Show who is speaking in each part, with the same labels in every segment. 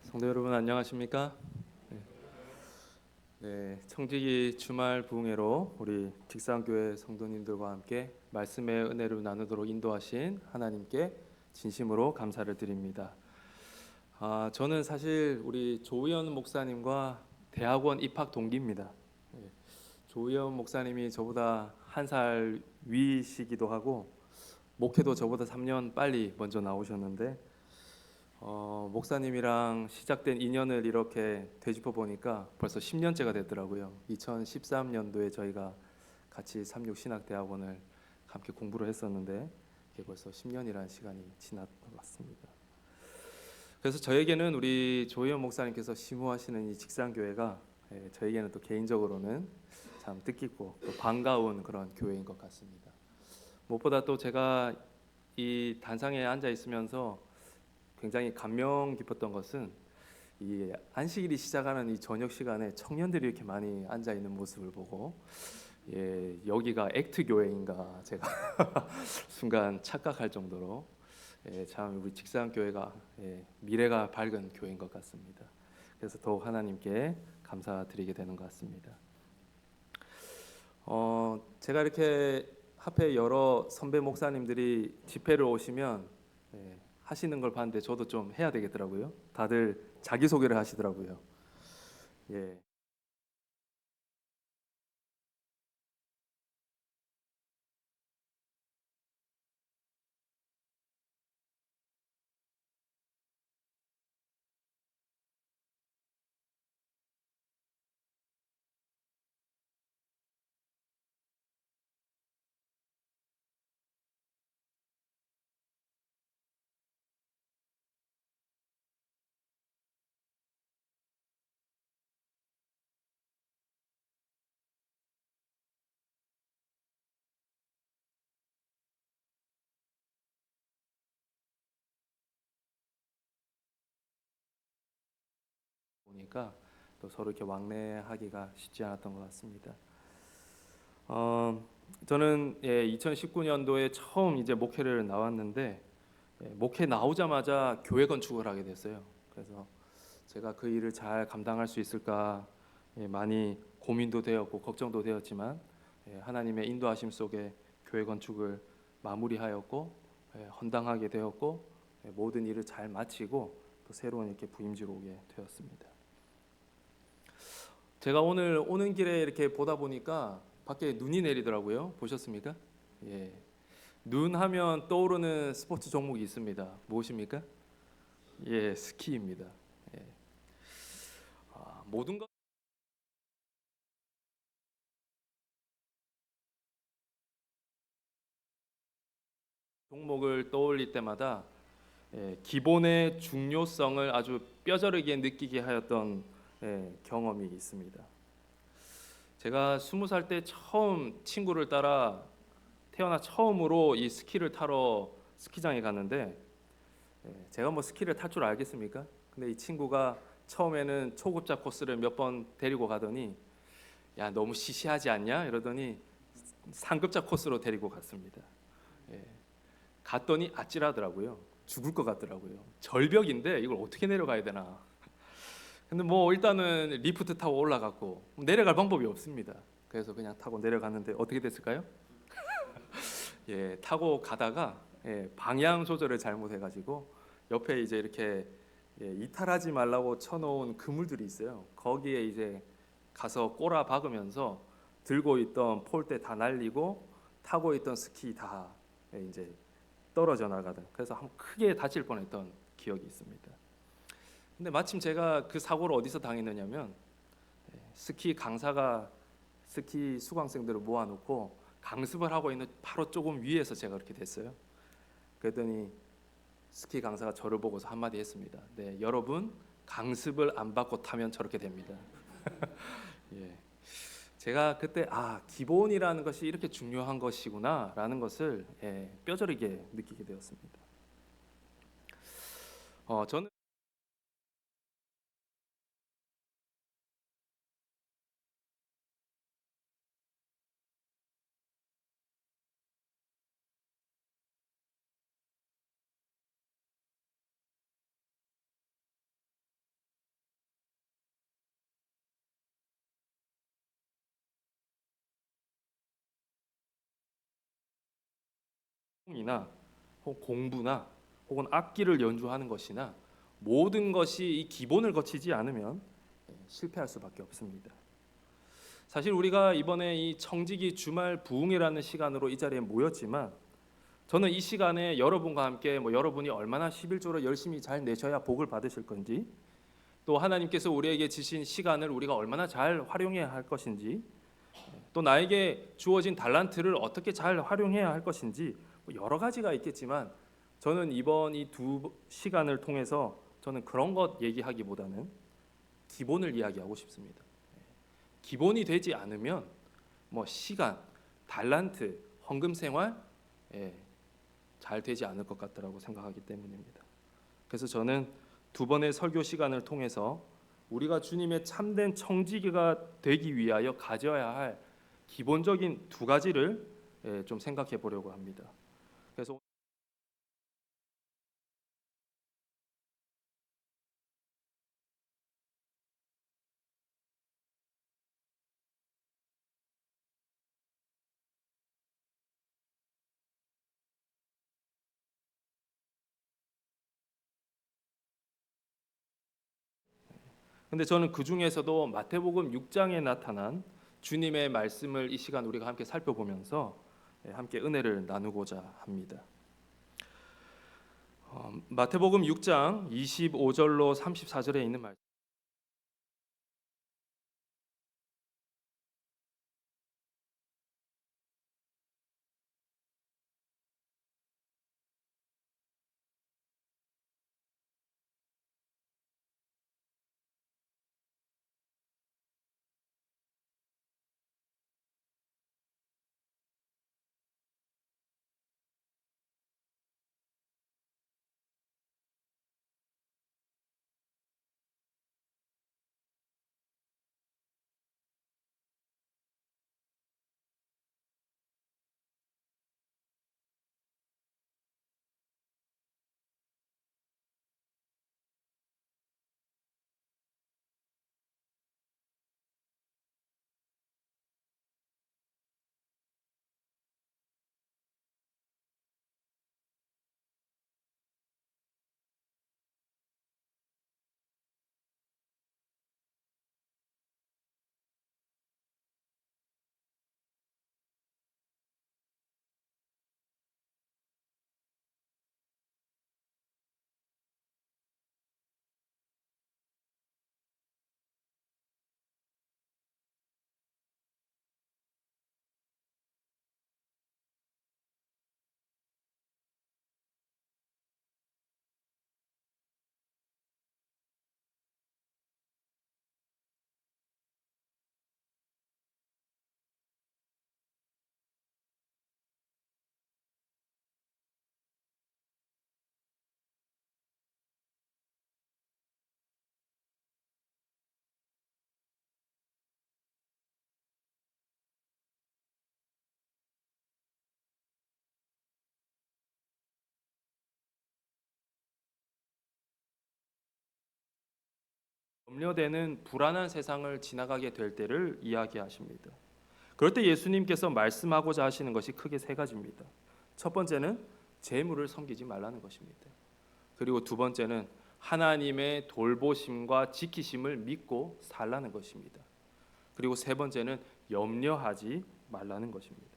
Speaker 1: 성도 여러분 안녕하십니까? 네, 청지기 주말 부흥회로 우리 직산교회 성도님들과 함께 말씀의 은혜를 나누도록 인도하신 하나님께 진심으로 감사를 드립니다. 저는 사실 우리 조의원 목사님과 대학원 입학 동기입니다. 예, 조의원 목사님이 저보다 한 살 위시기도 하고 목회도 저보다 3년 빨리 먼저 나오셨는데 목사님이랑 시작된 인연을 이렇게 되짚어 보니까 벌써 10년째가 됐더라고요. 2013년도에 저희가 같이 삼육신학대학원을 함께 공부를 했었는데 이게 벌써 10년이라는 시간이 지났던 것 같습니다. 그래서 저에게는 우리 조희연 목사님께서 심호하시는 이 직산교회가 저에게는 또 개인적으로는 참 뜻깊고 또 반가운 그런 교회인 것 같습니다. 무엇보다 또 제가 이 단상에 앉아 있으면서 굉장히 감명 깊었던 것은 이 안식일이 시작하는 이 저녁 시간에 청년들이 이렇게 많이 앉아 있는 모습을 보고 여기가 액트 교회인가 제가 순간 착각할 정도로 참 우리 직산 교회가 미래가 밝은 교회인 것 같습니다. 그래서 더욱 하나님께 감사드리게 되는 것 같습니다. 제가 이렇게 앞에 여러 선배 목사님들이 집회를 오시면 하시는 걸 봤는데 저도 좀 해야 되겠더라고요. 다들 자기 소개를 하시더라고요. 예. 보니까 또 서로 이렇게 왕래하기가 쉽지 않았던 것 같습니다. 저는 2019년도에 처음 이제 목회를 나왔는데 목회 나오자마자 교회 건축을 하게 됐어요. 그래서 제가 그 일을 잘 감당할 수 있을까 많이 고민도 되었고 걱정도 되었지만 하나님의 인도하심 속에 교회 건축을 마무리하였고 헌당하게 되었고 모든 일을 잘 마치고 또 새로운 이렇게 부임지로 오게 되었습니다. 제가 오늘 오는 길에 이렇게 보다 보니까 밖에 눈이 내리더라고요. 보셨습니까? 예. 눈 하면 떠오르는 스포츠 종목이 있습니다. 무엇입니까? 예, 스키입니다. 예. 모든 것 종목을 떠올릴 때마다 기본의 중요성을 아주 뼈저리게 느끼게 하였던 경험이 있습니다. 제가 20살 때 처음 친구를 따라 태어나 처음으로 이 스키를 타러 스키장에 갔는데 제가 뭐 스키를 탈 줄 알겠습니까? 근데 이 친구가 처음에는 초급자 코스를 몇 번 데리고 가더니 야 너무 시시하지 않냐? 이러더니 상급자 코스로 데리고 갔습니다. 예, 갔더니 아찔하더라고요. 죽을 것 같더라고요. 절벽인데 이걸 어떻게 내려가야 되나? 근데 뭐 일단은 리프트 타고 올라갔고 내려갈 방법이 없습니다. 그래서 그냥 타고 내려갔는데 어떻게 됐을까요? 타고 가다가 방향 조절을 잘못해가지고 옆에 이제 이렇게 이탈하지 말라고 쳐놓은 그물들이 있어요. 거기에 이제 가서 꼬라 박으면서 들고 있던 폴대 다 날리고 타고 있던 스키 다 이제 떨어져 나가던. 그래서 크게 다칠 뻔했던 기억이 있습니다. 근데 마침 제가 그 사고를 어디서 당했느냐면 스키 강사가 스키 수강생들을 모아놓고 강습을 하고 있는 바로 조금 위에서 제가 그렇게 됐어요. 그랬더니 스키 강사가 저를 보고서 한마디 했습니다. 네, 여러분 강습을 안 받고 타면 저렇게 됩니다. 예, 제가 그때 기본이라는 것이 이렇게 중요한 것이구나라는 것을 뼈저리게 느끼게 되었습니다. 저는 이나 혹은 공부나 혹은 악기를 연주하는 것이나 모든 것이 이 기본을 거치지 않으면 실패할 수밖에 없습니다. 사실 우리가 이번에 이 청지기 주말 부흥회라는 시간으로 이 자리에 모였지만 저는 이 시간에 여러분과 함께 여러분이 얼마나 11조를 열심히 잘 내셔야 복을 받으실 건지, 또 하나님께서 우리에게 주신 시간을 우리가 얼마나 잘 활용해야 할 것인지, 또 나에게 주어진 달란트를 어떻게 잘 활용해야 할 것인지 여러 가지가 있겠지만 저는 이번 이 두 시간을 통해서 저는 그런 것 얘기하기보다는 기본을 이야기하고 싶습니다. 기본이 되지 않으면 시간, 달란트, 헌금 생활 잘 되지 않을 것 같다라고 생각하기 때문입니다. 그래서 저는 두 번의 설교 시간을 통해서 우리가 주님의 참된 청지기가 되기 위하여 가져야 할 기본적인 두 가지를 좀 생각해 보려고 합니다. 그래서 근데 저는 그 중에서도 마태복음 6장에 나타난 주님의 말씀을 이 시간 우리가 함께 살펴보면서 함께 은혜를 나누고자 합니다. 마태복음 6장 25절로 34절에 있는 말씀. 염려되는 불안한 세상을 지나가게 될 때를 이야기하십니다. 그럴 때 예수님께서 말씀하고자 하시는 것이 크게 세 가지입니다. 첫 번째는 재물을 섬기지 말라는 것입니다. 그리고 두 번째는 하나님의 돌보심과 지키심을 믿고 살라는 것입니다. 그리고 세 번째는 염려하지 말라는 것입니다.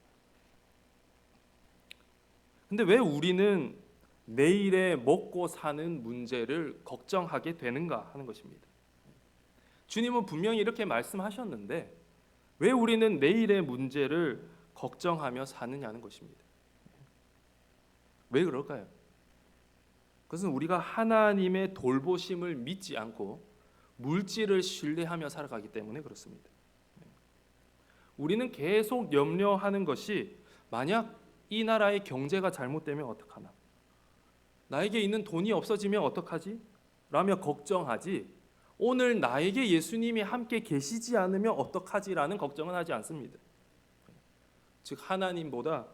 Speaker 1: 근데 왜 우리는 내일의 먹고 사는 문제를 걱정하게 되는가 하는 것입니다. 주님은 분명히 이렇게 말씀하셨는데 왜 우리는 내일의 문제를 걱정하며 사느냐는 것입니다. 왜 그럴까요? 그것은 우리가 하나님의 돌보심을 믿지 않고 물질을 신뢰하며 살아가기 때문에 그렇습니다. 우리는 계속 염려하는 것이 만약 이 나라의 경제가 잘못되면 어떡하나? 나에게 있는 돈이 없어지면 어떡하지? 라며 걱정하지 오늘 나에게 예수님이 함께 계시지 않으면 어떡하지라는 걱정은 하지 않습니다. 즉 하나님보다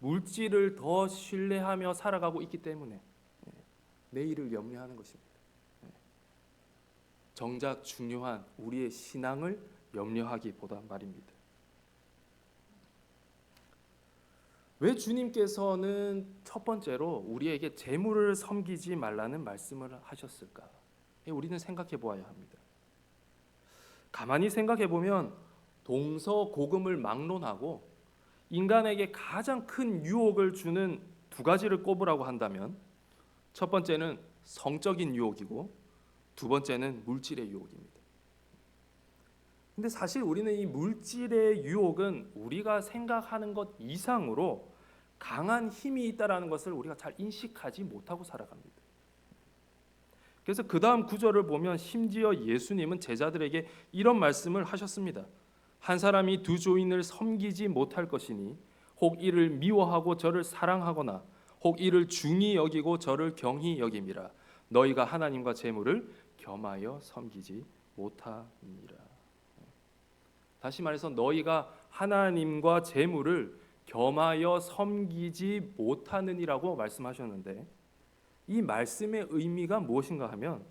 Speaker 1: 물질을 더 신뢰하며 살아가고 있기 때문에 내일을 염려하는 것입니다. 정작 중요한 우리의 신앙을 염려하기보다 말입니다. 왜 주님께서는 첫 번째로 우리에게 재물을 섬기지 말라는 말씀을 하셨을까? 우리는 생각해 보아야 합니다. 가만히 생각해 보면 동서고금을 막론하고 인간에게 가장 큰 유혹을 주는 두 가지를 꼽으라고 한다면 첫 번째는 성적인 유혹이고 두 번째는 물질의 유혹입니다. 근데 사실 우리는 이 물질의 유혹은 우리가 생각하는 것 이상으로 강한 힘이 있다라는 것을 우리가 잘 인식하지 못하고 살아갑니다. 그래서 그 다음 구절을 보면 심지어 예수님은 제자들에게 이런 말씀을 하셨습니다. 한 사람이 두 주인을 섬기지 못할 것이니 혹 이를 미워하고 저를 사랑하거나 혹 이를 중히 여기고 저를 경히 여김이라. 너희가 하나님과 재물을 겸하여 섬기지 못하니라. 다시 말해서 너희가 하나님과 재물을 겸하여 섬기지 못하느니라고 말씀하셨는데, 이 말씀의 의미가 무엇인가 하면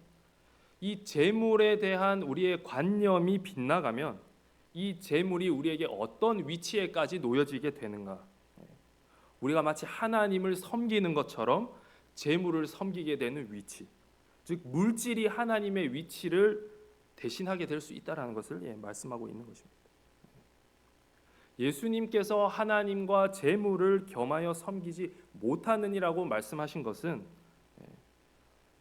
Speaker 1: 이 재물에 대한 우리의 관념이 빗나가면 이 재물이 우리에게 어떤 위치에까지 놓여지게 되는가. 우리가 마치 하나님을 섬기는 것처럼 재물을 섬기게 되는 위치, 즉 물질이 하나님의 위치를 대신하게 될 수 있다는 것을 말씀하고 있는 것입니다. 예수님께서 하나님과 재물을 겸하여 섬기지 못하느니라고 말씀하신 것은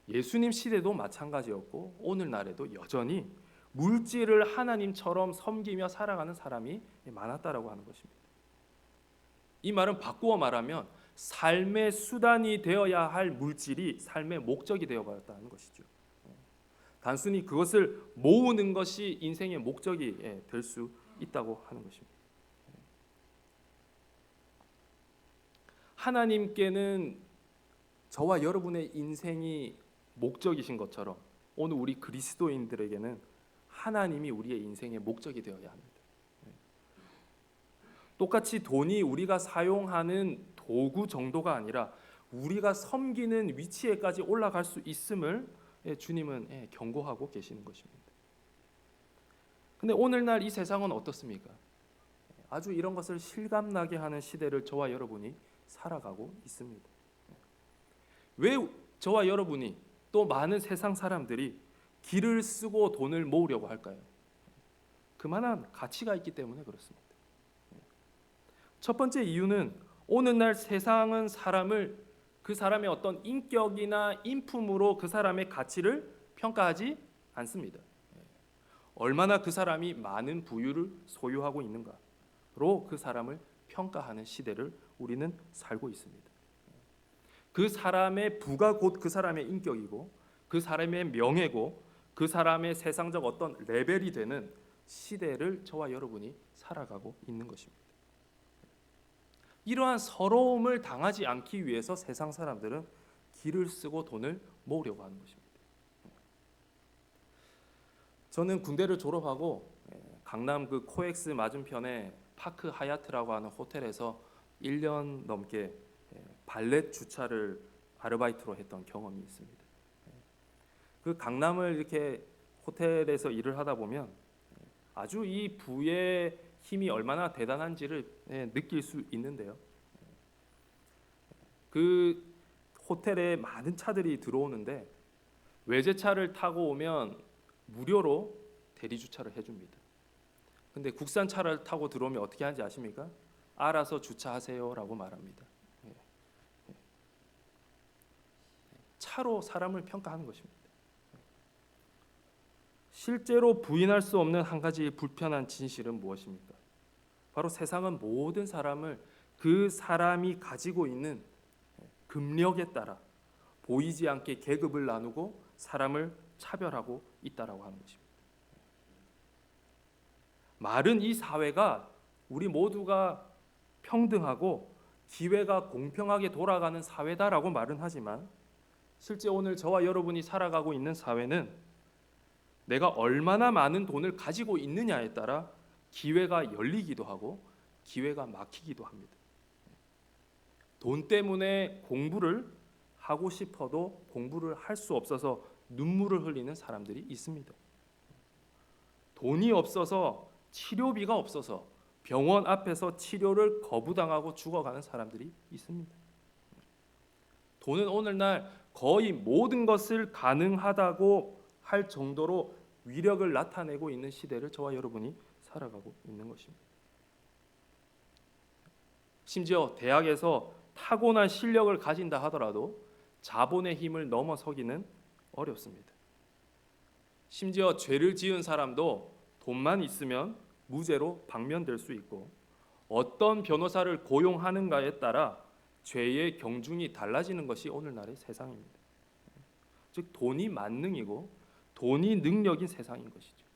Speaker 1: 예수님 시대도 마찬가지였고 오늘날에도 여전히 물질을 하나님처럼 섬기며 살아가는 사람이 많았다라고 하는 것입니다. 이 말은 바꾸어 말하면 삶의 수단이 되어야 할 물질이 삶의 목적이 되어버렸다는 것이죠. 단순히 그것을 모으는 것이 인생의 목적이 될 수 있다고 하는 것입니다. 하나님께는 저와 여러분의 인생이 목적이신 것처럼 오늘 우리 그리스도인들에게는 하나님이 우리의 인생의 목적이 되어야 합니다. 똑같이 돈이 우리가 사용하는 도구 정도가 아니라 우리가 섬기는 위치에까지 올라갈 수 있음을 주님은 경고하고 계시는 것입니다. 근데 오늘날 이 세상은 어떻습니까? 아주 이런 것을 실감나게 하는 시대를 저와 여러분이 살아가고 있습니다. 왜 저와 여러분이 또 많은 세상 사람들이 길을 쓰고 돈을 모으려고 할까요? 그만한 가치가 있기 때문에 그렇습니다. 첫 번째 이유는 오늘날 세상은 사람을 그 사람의 어떤 인격이나 인품으로 그 사람의 가치를 평가하지 않습니다. 얼마나 그 사람이 많은 부유를 소유하고 있는가로 그 사람을 평가하는 시대를 우리는 살고 있습니다. 그 사람의 부가 곧 그 사람의 인격이고 그 사람의 명예고 그 사람의 세상적 어떤 레벨이 되는 시대를 저와 여러분이 살아가고 있는 것입니다. 이러한 서러움을 당하지 않기 위해서 세상 사람들은 길을 쓰고 돈을 모으려고 하는 것입니다. 저는 군대를 졸업하고 강남 그 코엑스 맞은편에 파크 하얏트라고 하는 호텔에서 1년 넘게 발렛 주차를 아르바이트로 했던 경험이 있습니다. 그 강남을 이렇게 호텔에서 일을 하다 보면 아주 이 부의 힘이 얼마나 대단한지를 느낄 수 있는데요. 그 호텔에 많은 차들이 들어오는데 외제차를 타고 오면 무료로 대리 주차를 해줍니다. 근데 국산 차를 타고 들어오면 어떻게 하는지 아십니까? 알아서 주차하세요라고 말합니다. 차로 사람을 평가하는 것입니다. 실제로 부인할 수 없는 한 가지 불편한 진실은 무엇입니까? 바로 세상은 모든 사람을 그 사람이 가지고 있는 금력에 따라 보이지 않게 계급을 나누고 사람을 차별하고 있다라고 하는 것입니다. 말은 이 사회가 우리 모두가 평등하고 기회가 공평하게 돌아가는 사회다라고 말은 하지만 실제 오늘 저와 여러분이 살아가고 있는 사회는 내가 얼마나 많은 돈을 가지고 있느냐에 따라 기회가 열리기도 하고 기회가 막히기도 합니다. 돈 때문에 공부를 하고 싶어도 공부를 할 수 없어서 눈물을 흘리는 사람들이 있습니다. 돈이 없어서 치료비가 없어서 병원 앞에서 치료를 거부당하고 죽어가는 사람들이 있습니다. 돈은 오늘날 거의 모든 것을 가능하다고 할 정도로 위력을 나타내고 있는 시대를 저와 여러분이 살아가고 있는 것입니다. 심지어 대학에서 타고난 실력을 가진다 하더라도 자본의 힘을 넘어서기는 어렵습니다. 심지어 죄를 지은 사람도 돈만 있으면 무죄로 방면될 수 있고, 어떤 변호사를 고용하는가에 따라 죄의 경중이 달라지는 것이 오늘날의 세상입니다. 즉 돈이 만능이고 돈이 능력인 세상인 것이죠.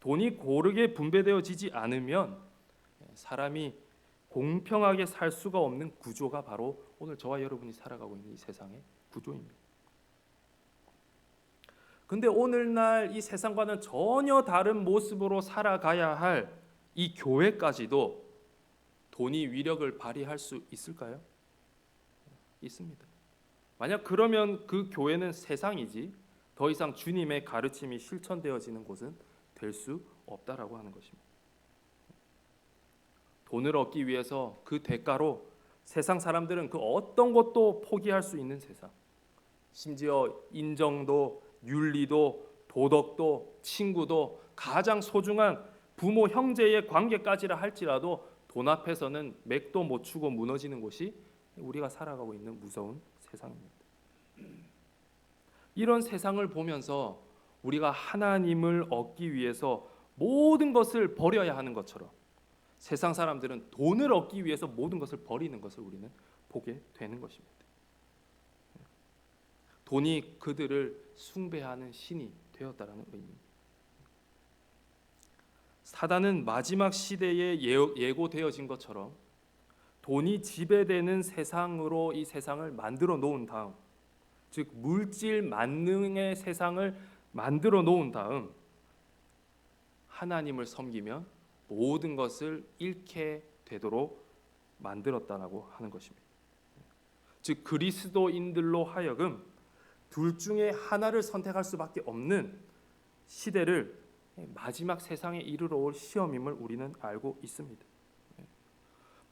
Speaker 1: 돈이 고르게 분배되어지지 않으면 사람이 공평하게 살 수가 없는 구조가 바로 오늘 저와 여러분이 살아가고 있는 이 세상의 구조입니다. 근데 오늘날 이 세상과는 전혀 다른 모습으로 살아가야 할 이 교회까지도 돈이 위력을 발휘할 수 있을까요? 있습니다. 만약 그러면 그 교회는 세상이지 더 이상 주님의 가르침이 실천되어지는 곳은 될 수 없다라고 하는 것입니다. 돈을 얻기 위해서 그 대가로 세상 사람들은 그 어떤 것도 포기할 수 있는 세상, 심지어 인정도, 윤리도, 도덕도, 친구도, 가장 소중한 부모 형제의 관계까지라 할지라도 돈 앞에서는 맥도 못 추고 무너지는 곳이 우리가 살아가고 있는 무서운 세상입니다. 이런 세상을 보면서 우리가 하나님을 얻기 위해서 모든 것을 버려야 하는 것처럼 세상 사람들은 돈을 얻기 위해서 모든 것을 버리는 것을 우리는 보게 되는 것입니다. 돈이 그들을 숭배하는 신이 되었다라는 의미입니다. 사단은 마지막 시대에 예고되어진 것처럼 돈이 지배되는 세상으로 이 세상을 만들어 놓은 다음, 즉 물질 만능의 세상을 만들어 놓은 다음 하나님을 섬기면 모든 것을 잃게 되도록 만들었다라고 하는 것입니다. 즉 그리스도인들로 하여금 둘 중에 하나를 선택할 수밖에 없는 시대를 마지막 세상에 이르러 올 시험임을 우리는 알고 있습니다.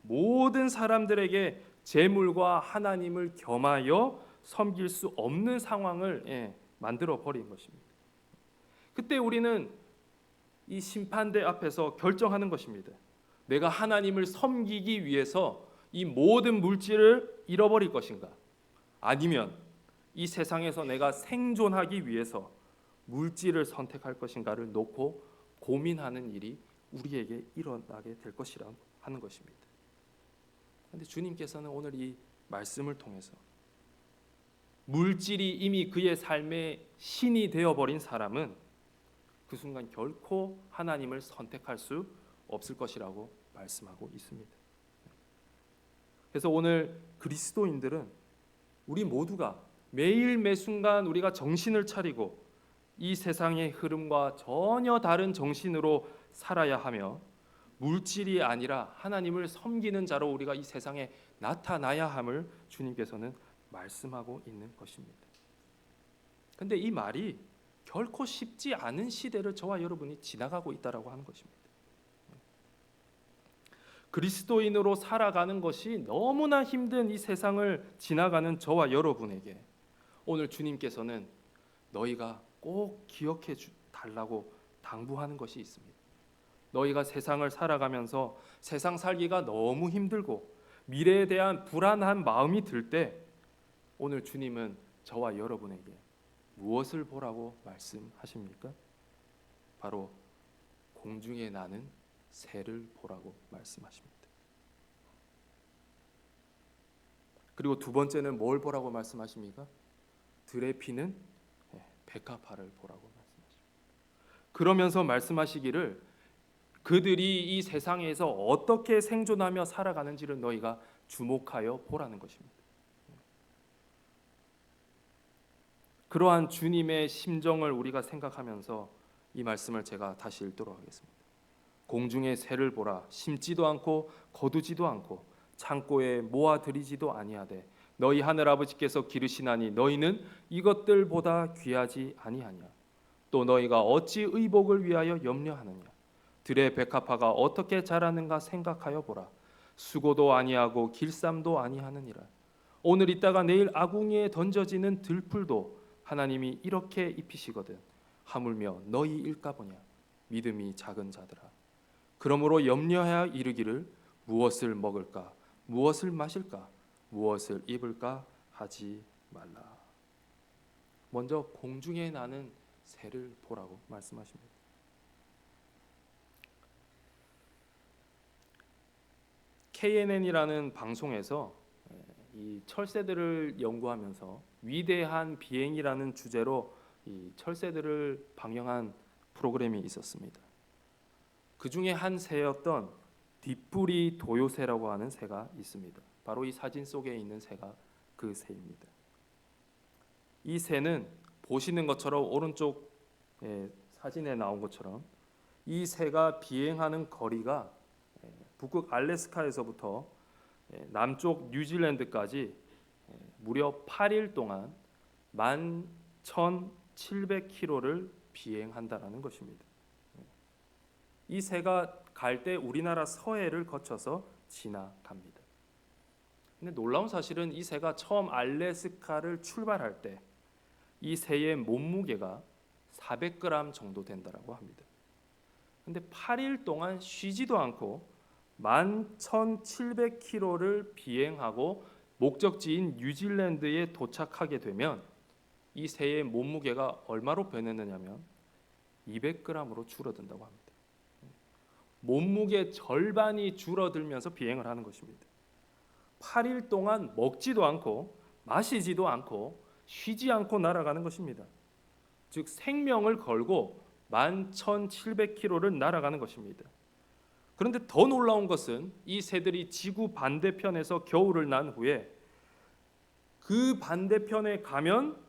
Speaker 1: 모든 사람들에게 재물과 하나님을 겸하여 섬길 수 없는 상황을 만들어 버린 것입니다. 그때 우리는 이 심판대 앞에서 결정하는 것입니다. 내가 하나님을 섬기기 위해서 이 모든 물질을 잃어버릴 것인가? 아니면 이 세상에서 내가 생존하기 위해서 물질을 선택할 것인가를 놓고 고민하는 일이 우리에게 일어나게 될 것이라 하는 것입니다. 그런데 주님께서는 오늘 이 말씀을 통해서 물질이 이미 그의 삶의 신이 되어버린 사람은 그 순간 결코 하나님을 선택할 수 없을 것이라고 말씀하고 있습니다. 그래서 오늘 그리스도인들은 우리 모두가 매일 매순간 우리가 정신을 차리고 이 세상의 흐름과 전혀 다른 정신으로 살아야 하며 물질이 아니라 하나님을 섬기는 자로 우리가 이 세상에 나타나야 함을 주님께서는 말씀하고 있는 것입니다. 그런데 이 말이 결코 쉽지 않은 시대를 저와 여러분이 지나가고 있다라고 하는 것입니다. 그리스도인으로 살아가는 것이 너무나 힘든 이 세상을 지나가는 저와 여러분에게 오늘 주님께서는 너희가 꼭 기억해 달라고 당부하는 것이 있습니다. 너희가 세상을 살아가면서 세상 살기가 너무 힘들고 미래에 대한 불안한 마음이 들 때 오늘 주님은 저와 여러분에게 무엇을 보라고 말씀하십니까? 바로 공중에 나는 새를 보라고 말씀하십니다. 그리고 두 번째는 뭘 보라고 말씀하십니까? 들에 피는 백합화를 보라고 말씀하십니다. 그러면서 말씀하시기를 그들이 이 세상에서 어떻게 생존하며 살아가는지를 너희가 주목하여 보라는 것입니다. 그러한 주님의 심정을 우리가 생각하면서 이 말씀을 제가 다시 읽도록 하겠습니다. 공중의 새를 보라. 심지도 않고 거두지도 않고 창고에 모아들이지도 아니하되 너희 하늘 아버지께서 기르시나니 너희는 이것들보다 귀하지 아니하냐. 또 너희가 어찌 의복을 위하여 염려하느냐. 들의 백합화가 어떻게 자라는가 생각하여 보라. 수고도 아니하고 길쌈도 아니하느니라. 오늘 있다가 내일 아궁이에 던져지는 들풀도 하나님이 이렇게 입히시거든 하물며 너희 일까 보냐. 믿음이 작은 자들아. 그러므로 염려하여 이르기를 무엇을 먹을까 무엇을 마실까 무엇을 입을까 하지 말라. 먼저 공중에 나는 새를 보라고 말씀하십니다. KNN이라는 방송에서 이 철새들을 연구하면서 위대한 비행이라는 주제로 이 철새들을 방영한 프로그램이 있었습니다. 그 중에 한 새였던 뒷부리 도요새라고 하는 새가 있습니다. 바로 이 사진 속에 있는 새가 그 새입니다. 이 새는 보시는 것처럼 오른쪽 사진에 나온 것처럼 이 새가 비행하는 거리가 북극 알래스카에서부터 남쪽 뉴질랜드까지 무려 8일 동안 11,700km를 비행한다라는 것입니다. 이 새가 갈 때 우리나라 서해를 거쳐서 지나갑니다. 근데 놀라운 사실은 이 새가 처음 알래스카를 출발할 때 이 새의 몸무게가 400g 정도 된다라고 합니다. 근데 8일 동안 쉬지도 않고 11,700km를 비행하고 목적지인 뉴질랜드에 도착하게 되면 이 새의 몸무게가 얼마로 변했느냐면 200g으로 줄어든다고 합니다. 몸무게 절반이 줄어들면서 비행을 하는 것입니다. 8일 동안 먹지도 않고 마시지도 않고 쉬지 않고 날아가는 것입니다. 즉 생명을 걸고 11,700km를 날아가는 것입니다. 그런데 더 놀라운 것은 이 새들이 지구 반대편에서 겨울을 난 후에 그 반대편에 가면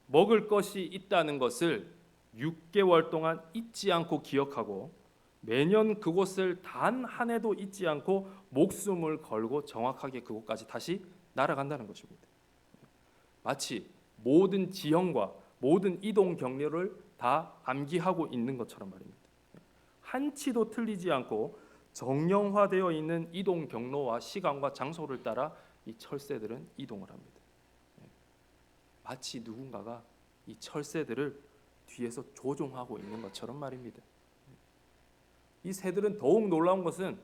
Speaker 1: 먹을 것이 있다는 것을 6개월 동안 잊지 않고 기억하고 매년 그곳을 단 한 해도 잊지 않고 목숨을 걸고 정확하게 그곳까지 다시 날아간다는 것입니다. 마치 모든 지형과 모든 이동 경로를 다 암기하고 있는 것처럼 말입니다. 한치도 틀리지 않고 정형화되어 있는 이동 경로와 시간과 장소를 따라 이 철새들은 이동을 합니다. 마치 누군가가 이 철새들을 뒤에서 조종하고 있는 것처럼 말입니다. 이 새들은 더욱 놀라운 것은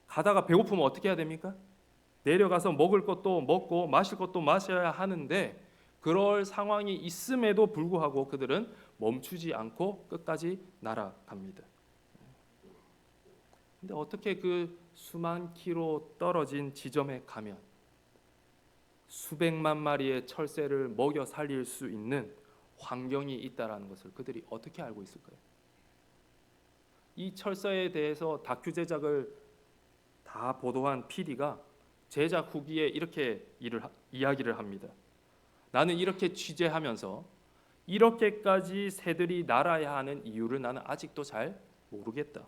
Speaker 1: 가다가 배고프면 어떻게 해야 됩니까? 내려가서 먹을 것도 먹고 마실 것도 마셔야 하는데 그럴 상황이 있음에도 불구하고 그들은 멈추지 않고 끝까지 날아갑니다. 근데 어떻게 그 수만 킬로 떨어진 지점에 가면 수백만 마리의 철새를 먹여 살릴 수 있는 환경이 있다라는 것을 그들이 어떻게 알고 있을까요? 이 철새에 대해서 다큐 제작을 다 보도한 PD가 제작 후기에 이렇게 이야기를 합니다. 나는 이렇게 취재하면서 이렇게까지 새들이 날아야 하는 이유를 나는 아직도 잘 모르겠다.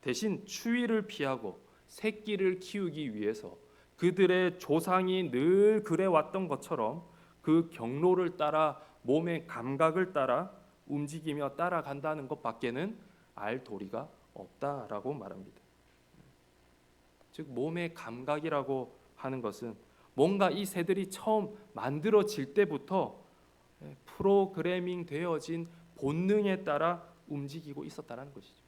Speaker 1: 대신 추위를 피하고 새끼를 키우기 위해서 그들의 조상이 늘 그래왔던 것처럼 그 경로를 따라 몸의 감각을 따라 움직이며 따라간다는 것밖에는 알 도리가 없다라고 말합니다. 즉 몸의 감각이라고 하는 것은 뭔가 이 새들이 처음 만들어질 때부터 프로그래밍 되어진 본능에 따라 움직이고 있었다는 것이죠.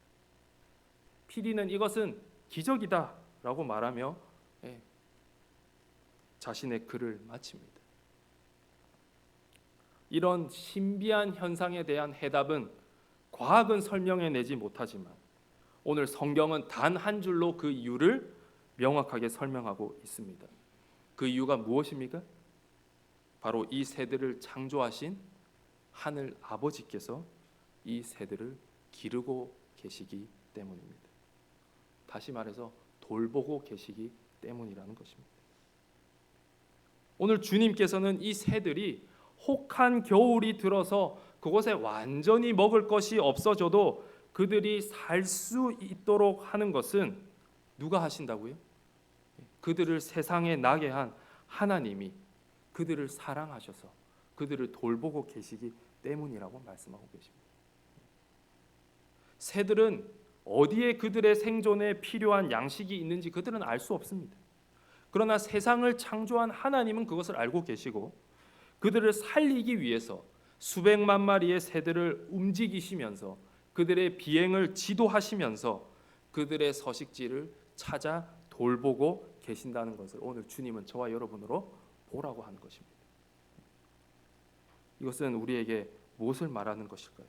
Speaker 1: PD는 이것은 기적이다라고 말하며 자신의 글을 마칩니다. 이런 신비한 현상에 대한 해답은 과학은 설명해내지 못하지만 오늘 성경은 단 한 줄로 그 이유를 명확하게 설명하고 있습니다. 그 이유가 무엇입니까? 바로 이 새들을 창조하신 하늘 아버지께서 이 새들을 기르고 계시기 때문입니다. 다시 말해서 돌보고 계시기 때문이라는 것입니다. 오늘 주님께서는 이 새들이 혹한 겨울이 들어서 그곳에 완전히 먹을 것이 없어져도 그들이 살 수 있도록 하는 것은 누가 하신다고요? 그들을 세상에 나게 한 하나님이 그들을 사랑하셔서 그들을 돌보고 계시기 때문이라고 말씀하고 계십니다. 새들은 어디에 그들의 생존에 필요한 양식이 있는지 그들은 알 수 없습니다. 그러나 세상을 창조한 하나님은 그것을 알고 계시고 그들을 살리기 위해서 수백만 마리의 새들을 움직이시면서 그들의 비행을 지도하시면서 그들의 서식지를 찾아 돌보고 계신다는 것을 오늘 주님은 저와 여러분으로 보라고 하는 것입니다. 이것은 우리에게 무엇을 말하는 것일까요?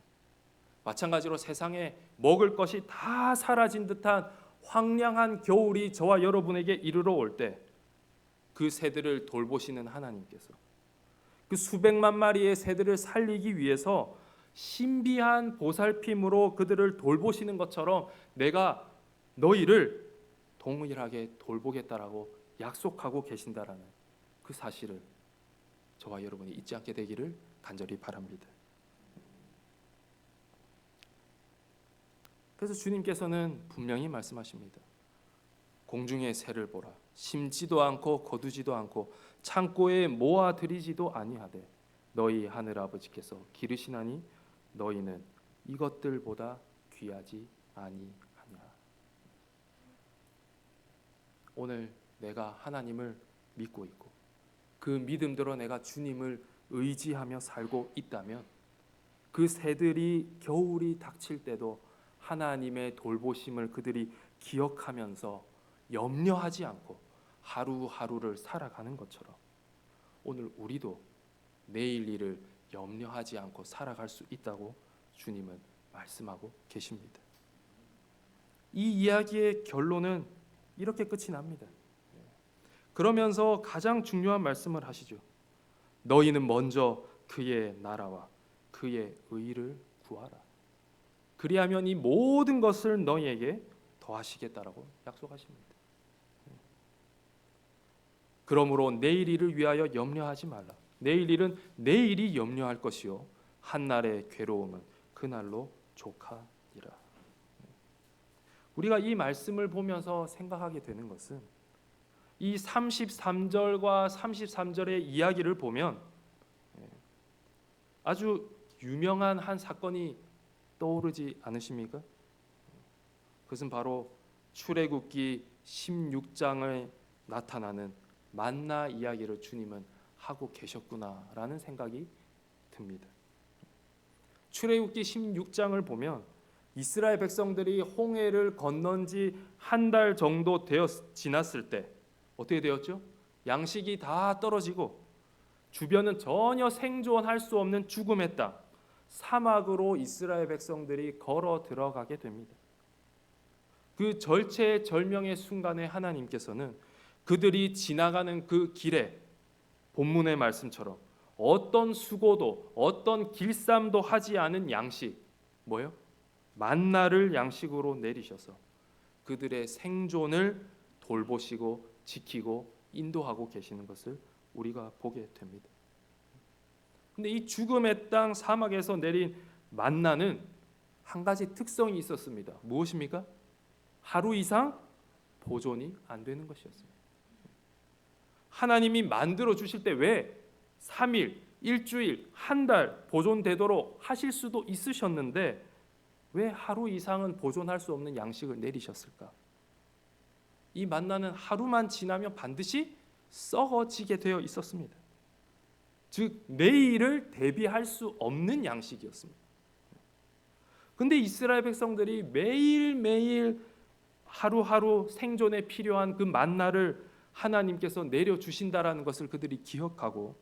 Speaker 1: 마찬가지로 세상에 먹을 것이 다 사라진 듯한 황량한 겨울이 저와 여러분에게 이르러 올 때 그 새들을 돌보시는 하나님께서 그 수백만 마리의 새들을 살리기 위해서 신비한 보살핌으로 그들을 돌보시는 것처럼 내가 너희를 동일하게 돌보겠다라고 약속하고 계신다라는 그 사실을 저와 여러분이 잊지 않게 되기를 간절히 바랍니다. 그래서 주님께서는 분명히 말씀하십니다. 공중의 새를 보라. 심지도 않고 거두지도 않고 창고에 모아들이지도 아니하되 너희 하늘 아버지께서 기르시나니 너희는 이것들보다 귀하지 아니하냐. 오늘 내가 하나님을 믿고 있고 그 믿음대로 내가 주님을 의지하며 살고 있다면 그 새들이 겨울이 닥칠 때도 하나님의 돌보심을 그들이 기억하면서 염려하지 않고 하루하루를 살아가는 것처럼 오늘 우리도 내일 일을 염려하지 않고 살아갈 수 있다고 주님은 말씀하고 계십니다. 이 이야기의 결론은 이렇게 끝이 납니다. 그러면서 가장 중요한 말씀을 하시죠. 너희는 먼저 그의 나라와 그의 의를 구하라. 그리하면 이 모든 것을 너희에게 더하시겠다라고 약속하십니다. 그러므로 내일 일을 위하여 염려하지 말라. 내일 일은 내일이 염려할 것이요 한날의 괴로움은 그날로 족하리라. 우리가 이 말씀을 보면서 생각하게 되는 것은 이 33절과 33절의 이야기를 보면 아주 유명한 한 사건이 떠오르지 않으십니까? 그것은 바로 출애굽기 16장에 나타나는 만나 이야기를 주님은 하고 계셨구나라는 생각이 듭니다. 출애굽기 16장을 보면 이스라엘 백성들이 홍해를 건넌 지 한 달 정도 지났을 때 어떻게 되었죠? 양식이 다 떨어지고 주변은 전혀 생존할 수 없는 죽음의 땅, 사막으로 이스라엘 백성들이 걸어 들어가게 됩니다. 그 절체절명의 순간에 하나님께서는 그들이 지나가는 그 길에 본문의 말씀처럼 어떤 수고도 어떤 길쌈도 하지 않은 양식, 뭐요? 만나를 양식으로 내리셔서 그들의 생존을 돌보시고 지키고 인도하고 계시는 것을 우리가 보게 됩니다. 근데 이 죽음의 땅 사막에서 내린 만나는 한 가지 특성이 있었습니다. 무엇입니까? 하루 이상 보존이 안 되는 것이었습니다. 하나님이 만들어 주실 때 왜 3일, 일주일, 한 달 보존되도록 하실 수도 있으셨는데 왜 하루 이상은 보존할 수 없는 양식을 내리셨을까? 이 만나는 하루만 지나면 반드시 썩어지게 되어 있었습니다. 즉 내일을 대비할 수 없는 양식이었습니다. 근데 이스라엘 백성들이 매일매일 하루하루 생존에 필요한 그 만나를 하나님께서 내려주신다라는 것을 그들이 기억하고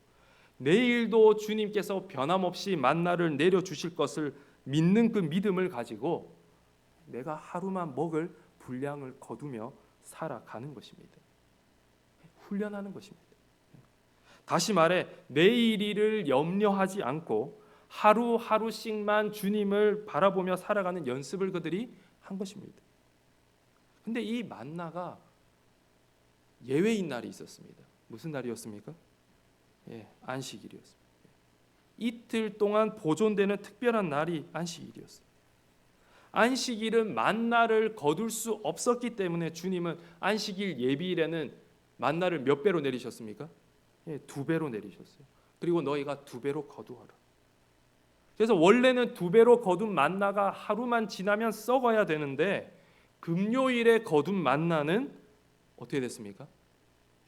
Speaker 1: 내일도 주님께서 변함없이 만나를 내려주실 것을 믿는 그 믿음을 가지고 내가 하루만 먹을 분량을 거두며 살아가는 것입니다. 훈련하는 것입니다. 다시 말해 내일일을 염려하지 않고 하루하루씩만 주님을 바라보며 살아가는 연습을 그들이 한 것입니다. 근데 이 만나가 예외인 날이 있었습니다. 무슨 날이었습니까? 안식일이었습니다. 이틀 동안 보존되는 특별한 날이 안식일이었어요. 안식일은 만나를 거둘 수 없었기 때문에 주님은 안식일 예비일에는 만나를 몇 배로 내리셨습니까? 2배로 내리셨어요. 그리고 너희가 2배로 거두어라.
Speaker 2: 그래서 원래는 2배로 거둔 만나가 하루만 지나면 썩어야 되는데 금요일에 거둔 만나는 어떻게 됐습니까?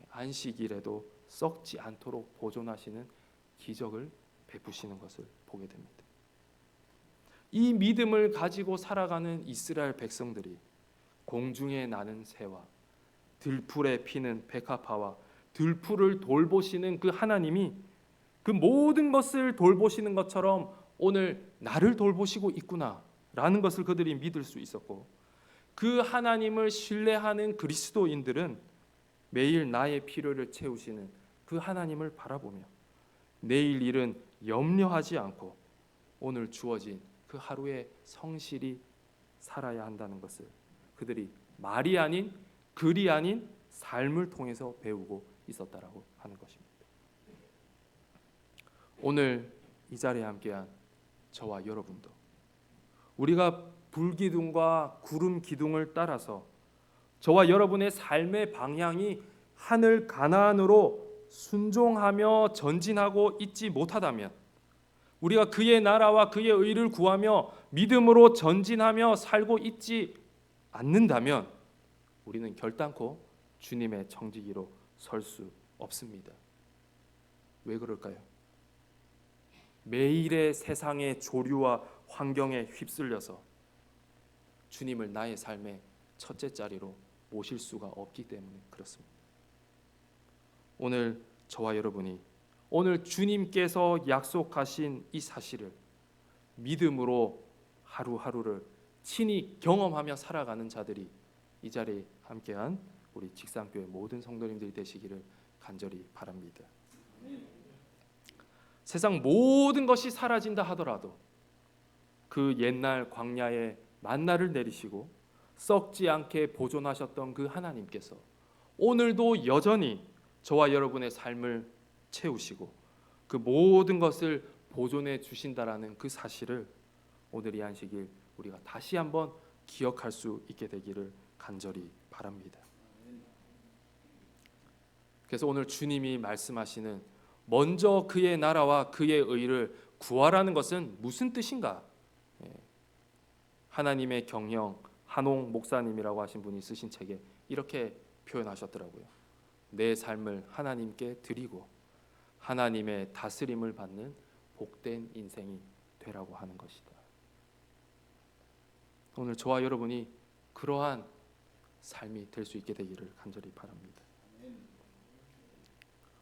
Speaker 2: 안식일에도 썩지 않도록 보존하시는 기적을 베푸시는 것을 보게 됩니다. 이 믿음을 가지고 살아가는 이스라엘 백성들이 공중에 나는 새와 들풀에 피는 백합화와 들풀을 돌보시는 그 하나님이 그 모든 것을 돌보시는 것처럼 오늘 나를 돌보시고 있구나라는 것을 그들이 믿을 수 있었고, 그 하나님을 신뢰하는 그리스도인들은 매일 나의 필요를 채우시는 그 하나님을 바라보며 내일 일은 염려하지 않고 오늘 주어진 그 하루에 성실히 살아야 한다는 것을 그들이 말이 아닌 글이 아닌 삶을 통해서 배우고 있었다라고 하는 것입니다. 오늘 이 자리에 함께한 저와 여러분도 우리가 불기둥과 구름 기둥을 따라서 저와 여러분의 삶의 방향이 하늘 가나안으로 순종하며 전진하고 있지 못하다면, 우리가 그의 나라와 그의 의를 구하며 믿음으로 전진하며 살고 있지 않는다면 우리는 결단코 주님의 청지기로 설 수 없습니다. 왜 그럴까요? 매일의 세상의 조류와 환경에 휩쓸려서 주님을 나의 삶의 첫째 자리로 모실 수가 없기 때문에 그렇습니다. 오늘 저와 여러분이 오늘 주님께서 약속하신 이 사실을 믿음으로 하루하루를 친히 경험하며 살아가는 자들이 이 자리에 함께한 우리 직산교회 모든 성도님들이 되시기를 간절히 바랍니다. 세상 모든 것이 사라진다 하더라도 그 옛날 광야에 만나를 내리시고 썩지 않게 보존하셨던 그 하나님께서 오늘도 여전히 저와 여러분의 삶을 채우시고 그 모든 것을 보존해 주신다라는 그 사실을 오늘 이 안식일 우리가 다시 한번 기억할 수 있게 되기를 간절히 바랍니다. 그래서 오늘 주님이 말씀하시는 먼저 그의 나라와 그의 의를 구하라는 것은 무슨 뜻인가? 하나님의 경영 한홍 목사님이라고 하신 분이 쓰신 책에 이렇게 표현하셨더라고요. 내 삶을 하나님께 드리고 하나님의 다스림을 받는 복된 인생이 되라고 하는 것이다. 오늘 저와 여러분이 그러한 삶이 될 수 있게 되기를 간절히 바랍니다.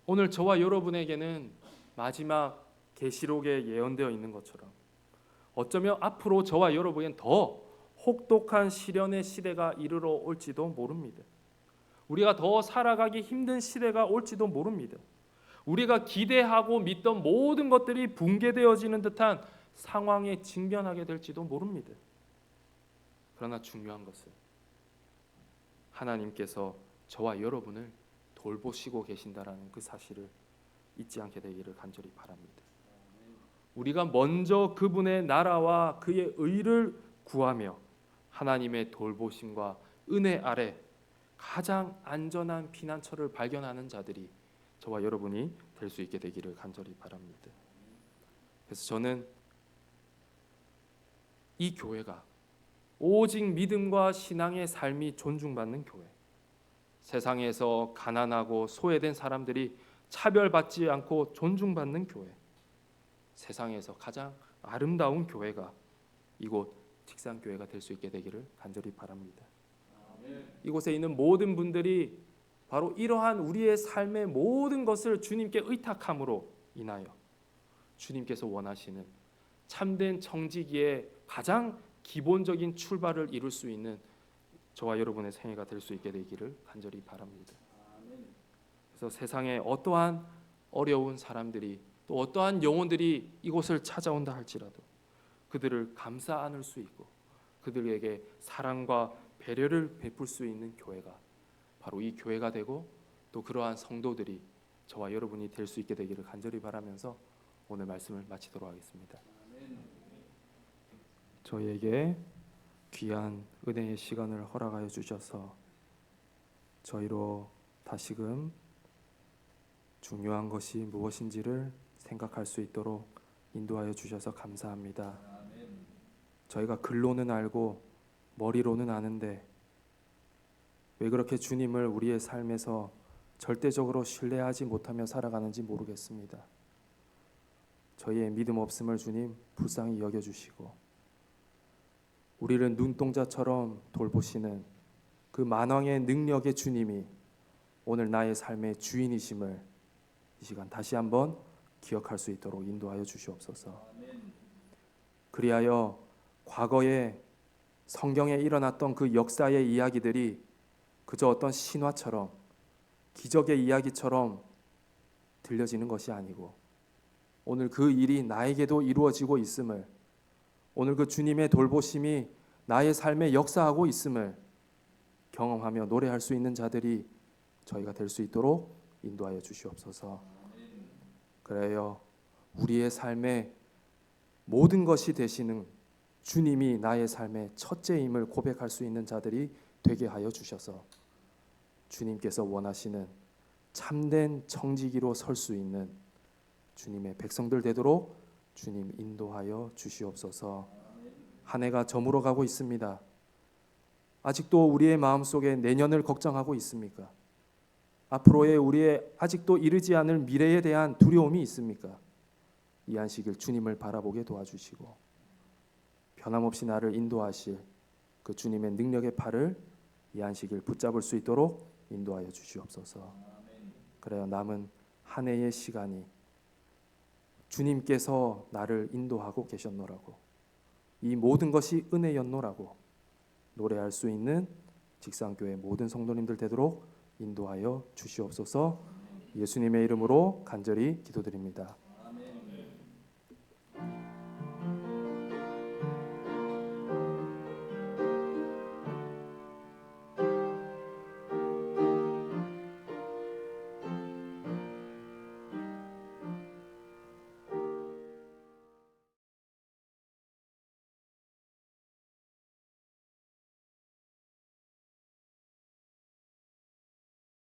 Speaker 2: 오늘 저와 여러분에게는 마지막 계시록에 예언되어 있는 것처럼 어쩌면 앞으로 저와 여러분엔 더 혹독한 시련의 시대가 이르러 올지도 모릅니다. 우리가 더 살아가기 힘든 시대가 올지도 모릅니다. 우리가 기대하고 믿던 모든 것들이 붕괴되어지는 듯한 상황에 직면하게 될지도 모릅니다. 그러나 중요한 것은 하나님께서 저와 여러분을 돌보시고 계신다라는 그 사실을 잊지 않게 되기를 간절히 바랍니다. 우리가 먼저 그분의 나라와 그의 의를 구하며 하나님의 돌보심과 은혜 아래 가장 안전한 피난처를 발견하는 자들이 저와 여러분이 될 수 있게 되기를 간절히 바랍니다. 그래서 저는 이 교회가 오직 믿음과 신앙의 삶이 존중받는 교회, 세상에서 가난하고 소외된 사람들이 차별받지 않고 존중받는 교회, 세상에서 가장 아름다운 교회가 이곳 직산교회가 될 수 있게 되기를 간절히 바랍니다. 이곳에 있는 모든 분들이 바로 이러한 우리의 삶의 모든 것을 주님께 의탁함으로 인하여 주님께서 원하시는 참된 청지기의 가장 기본적인 출발을 이룰 수 있는 저와 여러분의 생애가 될 수 있게 되기를 간절히 바랍니다. 그래서 세상에 어떠한 어려운 사람들이 또 어떠한 영혼들이 이곳을 찾아온다 할지라도 그들을 감싸 안을 수 있고 그들에게 사랑과 배려를 베풀 수 있는 교회가 바로 이 교회가 되고 또 그러한 성도들이 저와 여러분이 될 수 있게 되기를 간절히 바라면서 오늘 말씀을 마치도록 하겠습니다. 저희에게 귀한 은혜의 시간을 허락하여 주셔서 저희로 다시금 중요한 것이 무엇인지를 생각할 수 있도록
Speaker 1: 인도하여 주셔서 감사합니다. 저희가 글로는 알고 머리로는 아는데 왜 그렇게 주님을 우리의 삶에서 절대적으로 신뢰하지 못하며 살아가는지 모르겠습니다. 저희의 믿음 없음을 주님 불쌍히 여겨주시고 우리를 눈동자처럼 돌보시는 그 만왕의 능력의 주님이 오늘 나의 삶의 주인이심을 이 시간 다시 한번 기억할 수 있도록 인도하여 주시옵소서. 그리하여 과거에 성경에 일어났던 그 역사의 이야기들이 그저 어떤 신화처럼 기적의 이야기처럼 들려지는 것이 아니고 오늘 그 일이 나에게도 이루어지고 있음을, 오늘 그 주님의 돌보심이 나의 삶에 역사하고 있음을 경험하며 노래할 수 있는 자들이 저희가 될 수 있도록 인도하여 주시옵소서. 그래요, 우리의 삶에 모든 것이 되시는 주님이 나의 삶의 첫째임을 고백할 수 있는 자들이 되게 하여 주셔서 주님께서 원하시는 참된 청지기로 설 수 있는 주님의 백성들 되도록 주님 인도하여 주시옵소서. 한 해가 저물어 가고 있습니다. 아직도 우리의 마음속에 내년을 걱정하고 있습니까? 앞으로의 우리의 아직도 이르지 않을 미래에 대한 두려움이 있습니까? 이 안식일 주님을 바라보게 도와주시고 변함없이 나를 인도하실 그 주님의 능력의 팔을 이 안식일 붙잡을 수 있도록 인도하여 주시옵소서. 그래야 남은 한 해의 시간이 주님께서 나를 인도하고 계셨노라고, 이 모든 것이 은혜였노라고 노래할 수 있는 직상교회 모든 성도님들 되도록 인도하여 주시옵소서. 예수님의 이름으로 간절히 기도드립니다.